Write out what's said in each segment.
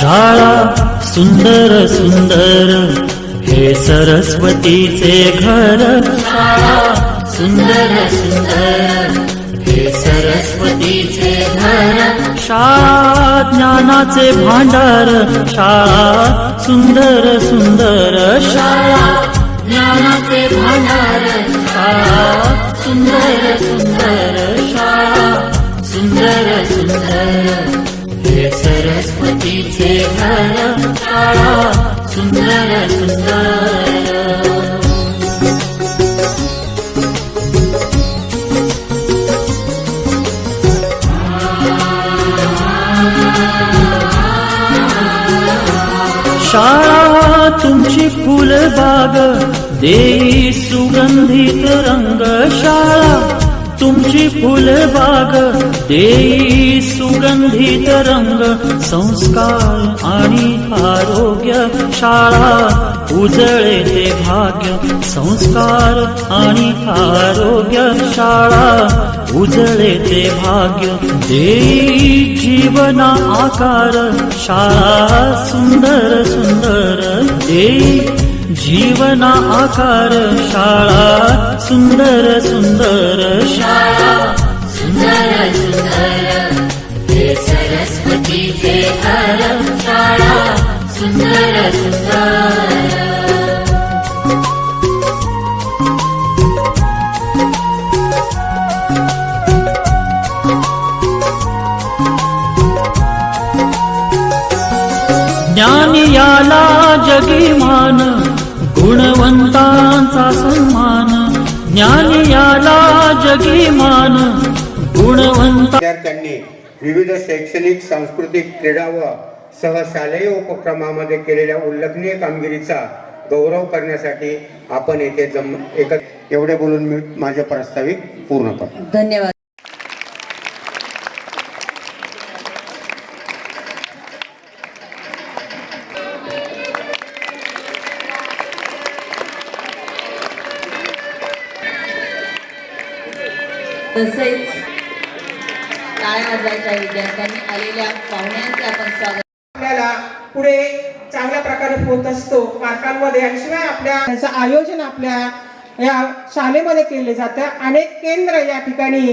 शाळा सुंदर सुंदर हे सरस्वतीचे घर, शाळा सुंदर सुंदर हे सरस्वतीचे घर, शाळा ज्ञानाचे भांडार, शाळा सुंदर सुंदर, शाळा ज्ञानाचे भांडार, शाळा सुंदर सुंदर, शाळा सुंदर सुंदर हे सरस्वतीचे घर, शाळा सुंदर सुंदर. शाळा तुमची फुलबाग देई सुगंधित रंग, शाळा तुमची फुलबाग देई सुगंधित रंग, संस्कार आणि आरोग्य शाळा उजळे ते भाग्य, संस्कार आणि आरोग्य शाळा उजळे ते भाग्य, देई जीवना आकार शाळा सुंदर सुंदर, देई जीवना आकार शाळा सुंदर सुंदर, शाळा सुंदर सुंदर हे सरस्वतीचे घर, शाळा सुंदर सुंदर. ज्ञान याला जगीमान, गुणवंतांचा सन्मान, ज्ञान याला जगीमान, गुणवंता. विद्यार्थ्यांनी विविध शैक्षणिक, सांस्कृतिक, क्रीडा व सहशालेय उपक्रमामध्ये केलेल्या उल्लेखनीय कामगिरीचा गौरव करण्यासाठी आपण येथे एवढे बोलून मी माझे प्रास्ताविक पूर्ण करतो. धन्यवाद. तसेच टाळ्या वाजवायच्या विद्यार्थ्यांनी आलेल्या पाहुण्यांचे आपण स्वागत. आपल्याला पुढे चांगल्या प्रकारे होत असतो मार्कांमध्ये, आणि शिवाय आपल्या त्याचं आयोजन आपल्या या शाळेमध्ये केले जातं. अनेक केंद्र या ठिकाणी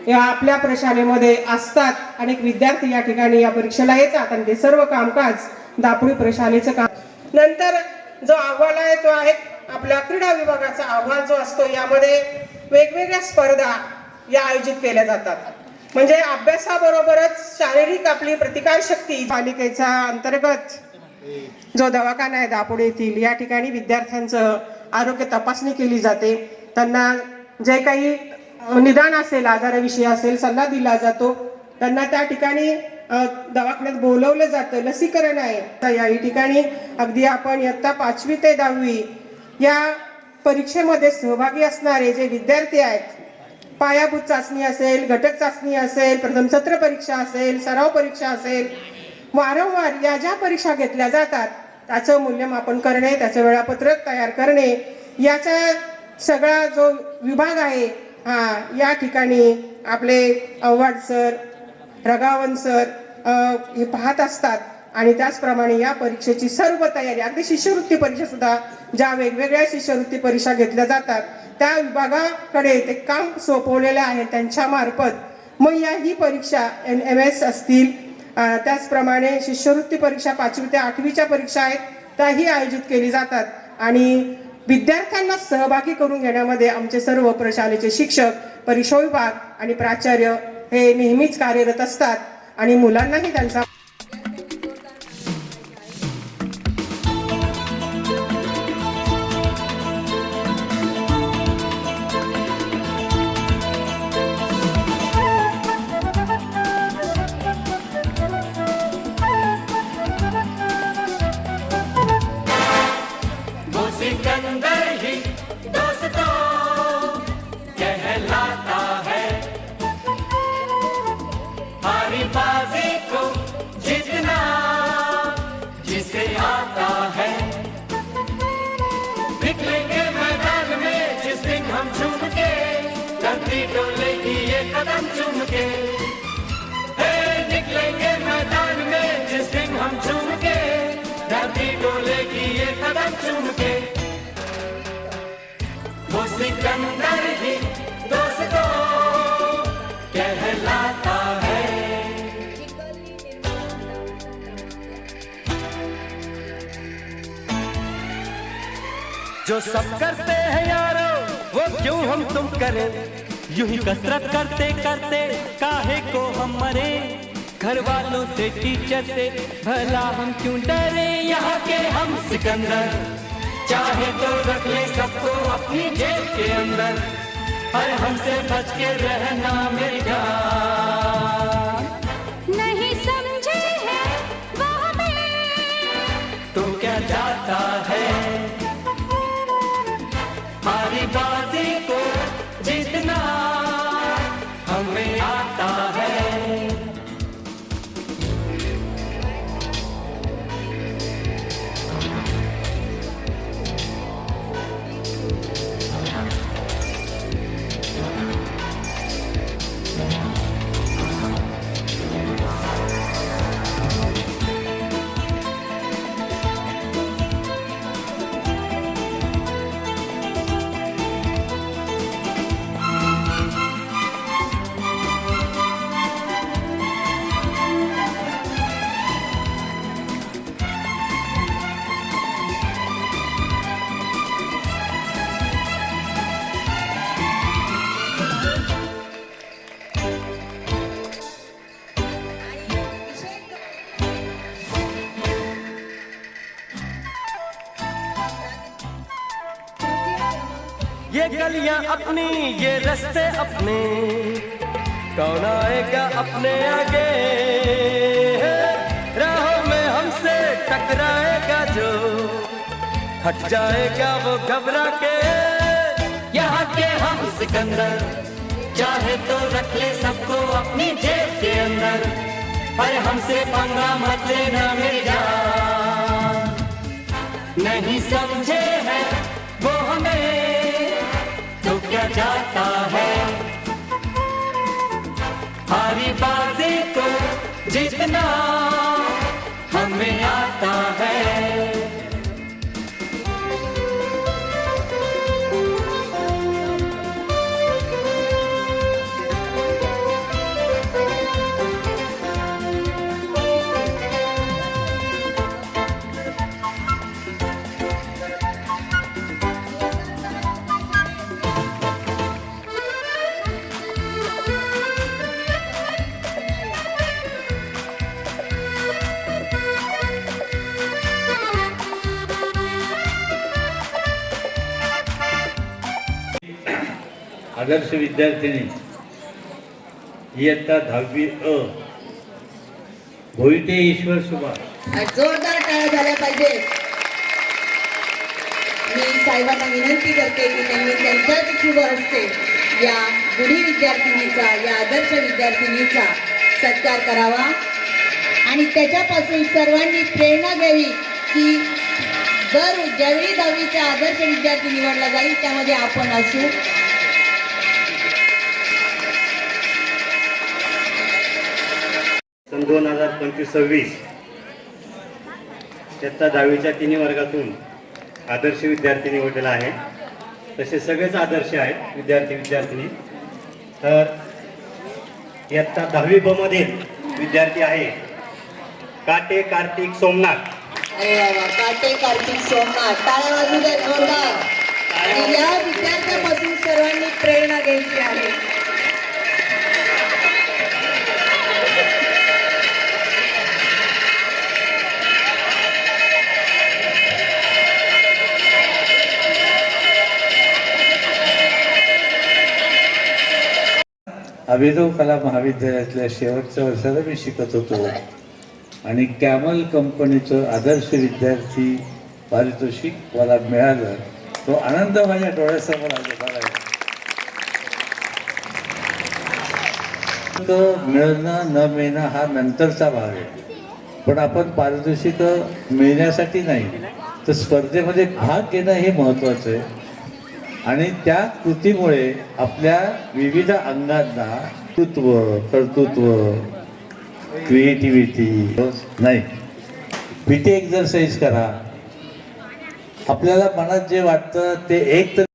या आपल्या प्रशालेमध्ये असतात, अनेक विद्यार्थी या ठिकाणी या परीक्षेला येतात आणि ते सर्व कामकाज दापोडी प्रशालेचं काम. नंतर जो अहवाल आहे तो आहे आपल्या क्रीडा विभागाचा अहवाल जो असतो. यामध्ये वेगवेगळ्या स्पर्धा या आयोजित केल्या जातात. म्हणजे अभ्यासाबरोबरच शारीरिक आपली प्रतिकारशक्ती. पालिकेच्या अंतर्गत जो दवाखाना आहे दापोडी येथील, या ठिकाणी विद्यार्थ्यांचं आरोग्य तपासणी केली जाते. त्यांना जे काही निदान असेल, आजाराविषयी असेल, सल्ला दिला जातो. त्यांना त्या ठिकाणी दवाखान्यात बोलवलं जातं. लसीकरण आहे या ठिकाणी. अगदी आपण इयत्ता 5वी ते 10वी या परीक्षेमध्ये सहभागी असणारे जे विद्यार्थी आहेत, पायाभूत चाचणी असेल, घटक चाचणी असेल, प्रथम सत्र परीक्षा असेल, सराव परीक्षा असेल, वारंवार या ज्या परीक्षा घेतल्या जातात त्याचं मूल्यमापन करणे, त्याचं वेळापत्रक तयार करणे, याचा सगळा जो विभाग आहे या ठिकाणी आपले आव्हाड सर, रघावन सर हे पाहत असतात. आणि त्याचप्रमाणे या परीक्षेची सर्व तयारी, अगदी शिष्यवृत्ती परीक्षा सुद्धा ज्या वेगवेगळ्या शिष्यवृत्ती परीक्षा घेतल्या जातात त्या विभागाकडे ते काम सोपवलेले आहे त्यांच्या मार्फत मग या ही परीक्षा MS असतील, त्याचप्रमाणे शिष्यवृत्ती परीक्षा 5वी ते 8वीच्या परीक्षा आहेत त्याही आयोजित केली जातात. आणि विद्यार्थ्यांना सहभागी करून घेण्यामध्ये आमचे सर्व प्रशालेचे शिक्षक, परीक्षा विभाग आणि प्राचार्य हे नेहमीच कार्यरत असतात. आणि मुलांनाही त्यांचा सिकंदर ही दोस्तों कहलाता है, हारी बाजी को जीतना जिसे आता है. निकलेंगे मैदान में जिस दिन हम झूम के, धरती डोलेगी ये कदम चूम के. निकलेंगे मैदान में जिस दिन हम झूम सब करते हैं यारो वो क्यों हम तुम करें, यूं ही कसरत करते करते काहे को हम मरे, घर वालों से टीचर से भला हम क्यों डरे, यहाँ के हम सिकंदर चाहे तो रख ले सबको अपनी जेब के अंदर, और हमसे बच के रहना मेरी जान। नहीं समझे हैं वो हमें, तो क्या जाता है हमारी बाजी को जीतना हमें आता है। ये गलियां अपनी ये रास्ते अपने, कौन आएगा अपने आगे, राहों में हमसे टकराएगा जो हट जाएगा वो घबरा के, यहाँ के हम सिकंदर चाहे तो रख ले सबको अपनी जेब के अंदर, पर हमसे पंगा मत लेना मेरी जान। नहीं समझे हैं वो हमें तो क्या जाता है, हारी बाजी को जीतना हमें आता है। आदर्श विद्यार्थिनी इयत्ता 10वी अ भोईटे ईश्वर सुभाष। जोरदार टाळ्या झाल्या पाहिजे। मी साहेबांना विनंती करते की त्यांनी त्यांच्याच शुभ हस्ते या गुणी विद्यार्थिनीचा या आदर्श विद्यार्थिनीचा सत्कार करावा आणि त्याच्यापासून सर्वांनी प्रेरणा घ्यावी की ज्यावेळी 10वीचा आदर्श विद्यार्थी निवडला जाईल त्यामध्ये आपण असू। सन 2025-26 इयत्ता 10वीच्या तिन्ही वर्गातून आदर्श विद्यार्थी निवडलेला आहे। तसे सगळेच आदर्श आहेत विद्यार्थी तर इयत्ता 10वी ब मधील विद्यार्थी आहे काटे कार्तिक सोमनाथ। अरे बाबा, काटे कार्तिक सोमनाथ, टाळ्या वाजू द्या जोरदार। आणि या विद्यार्थ्यापासून सर्वांनी प्रेरणा घ्यायची आहे। अभिनव कला महाविद्यालयातल्या शेवटच्या वर्षाला मी शिकत होतो आणि कॅमल कंपनीचं आदर्श विद्यार्थी पारितोषिक मला मिळालं। तो आनंद माझ्या डोळ्यासमोर आलेला आहे। तो मिळणं न मिळणं हा नंतरचा भाग आहे, पण आपण पारितोषिक मिळण्यासाठी नाही तर स्पर्धेमध्ये भाग घेणं हे महत्त्वाचं आहे। आणि त्या कृतीमुळे आपल्या विविध अंगांना कर्तृत्व क्रिएटिव्हिटी नाही पीटी एक्सरसाइज करा। आपल्याला मनात जे वाटतं ते एक तर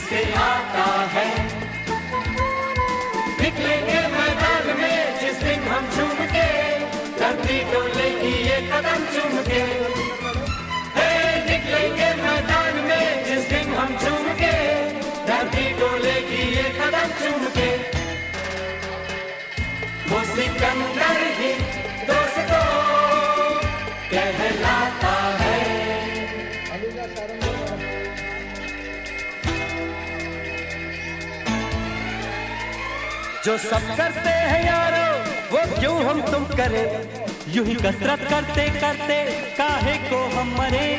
से आता है। निकलेंगे मैदान में जिस दिन हम झूम के, धरती डोलेगी ये कदम चूम के। निकलेंगे मैदान में जिस दिन हम झूम के, धरती डोलेगी ये कदम चूम के। वो सिकंदर ही दोस्तों कहलाता है। जो सब करते हैं यारो वो क्यों हम तुम करें, यूं ही कसरत करते करते काहे को हम मरे।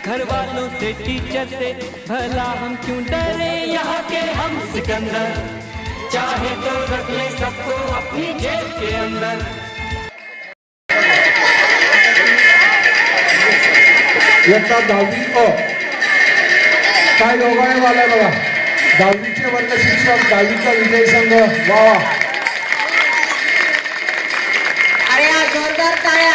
घर वालों से टीचर से भला हम क्यों डरे, यहाँ के हम सिकंदर चाहे तो रख ले सबको अपनी जेब के अंदर। इयत्ता 10वी अ काय योगाने वाला बघा, 10वीचे वर्ग शिक्षक, 10वीचा विजय संघ, वा अरे हा जोरदार टाळ्या.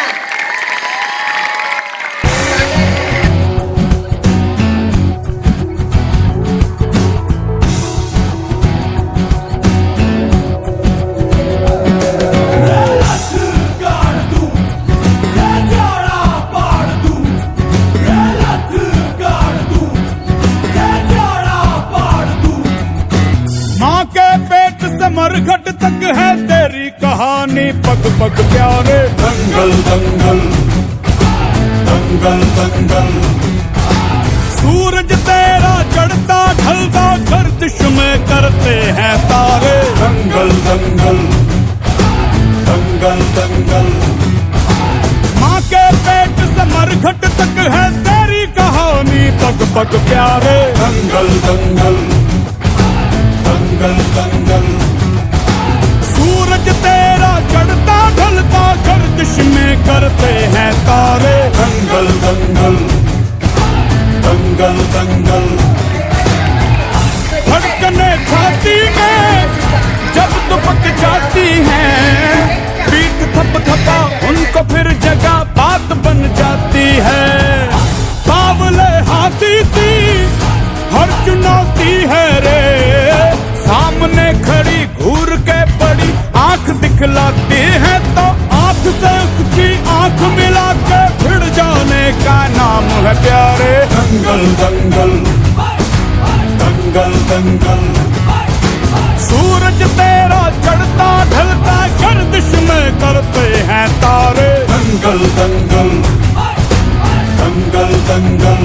मरघट तक है तेरी कहानी, पग पग प्यारे। दंगल दंगल दंगल दंगल, सूरज तेरा चढ़ता ढलता गर्दिश में करते हैं तारे। दंगल दंगल दंगल दंगल, माँ के पेट से मरघट तक है तेरी कहानी, पग पग प्यारे। दंगल दंगल दंगल दंगल, सूरज तेरा चढ़ता ढलता गर्दिश में करते हैं तारे। दंगल दंगल दंगल दंगल, धड़कने छाती में जब दुपक जाती हैं, पीठ थप थपा उनको फिर जगह बात बन जाती है। बावले हाथी सी हर चुनौती है रे, सामने खड़ी घूर के बड़ी आंख दिखलाती है, तो आंख से उसकी आंख मिला के भिड़ जाने का नाम है प्यारे। दंगल दंगल दंगल दंगल, सूरज तेरा चढ़ता ढलता गर्दिश में करते हैं तारे। दंगल दंगल दंगल दंगल।